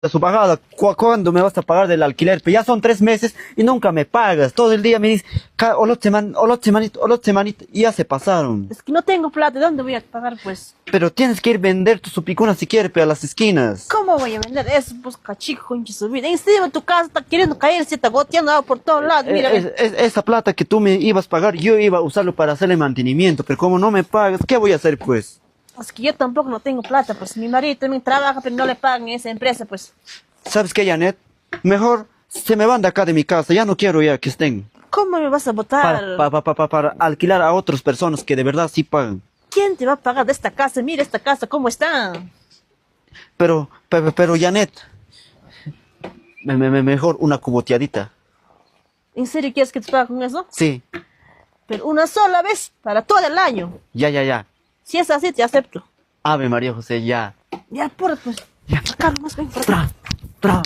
su pagada. ¿Cuándo me vas a pagar del alquiler? Pero ya son 3 meses y nunca me pagas. Todo el día me dices, olot semanita, y ya se pasaron. Es que no tengo plata, ¿de dónde voy a pagar, pues? Pero tienes que ir a vender tu supicuna si quieres, pero a las esquinas. ¿Cómo voy a vender eso? Pues cachico, concha su vida. Encima tu casa está queriendo caer, se está goteando agua por todos lados. Mira, ve. Esa plata que tú me ibas a pagar, yo iba a usarlo para hacerle mantenimiento, pero como no me pagas, ¿qué voy a hacer pues? Es que yo tampoco no tengo plata, pues mi marido también trabaja, pero no le pagan en esa empresa, pues. ¿Sabes qué, Janet? Mejor se me van de acá de mi casa, ya no quiero ya que estén. ¿Cómo me vas a votar? Para alquilar a otras personas que de verdad sí pagan. ¿Quién te va a pagar de esta casa? Mira esta casa, ¿cómo está? Pero Janet, mejor una cuboteadita. ¿En serio quieres que te pague con eso? Sí, Pero una sola vez, para todo el año. ya. Si es así, te acepto. Ave María José, ya. Ya, por pues. Ya. Acá nomás ven por acá. Tra.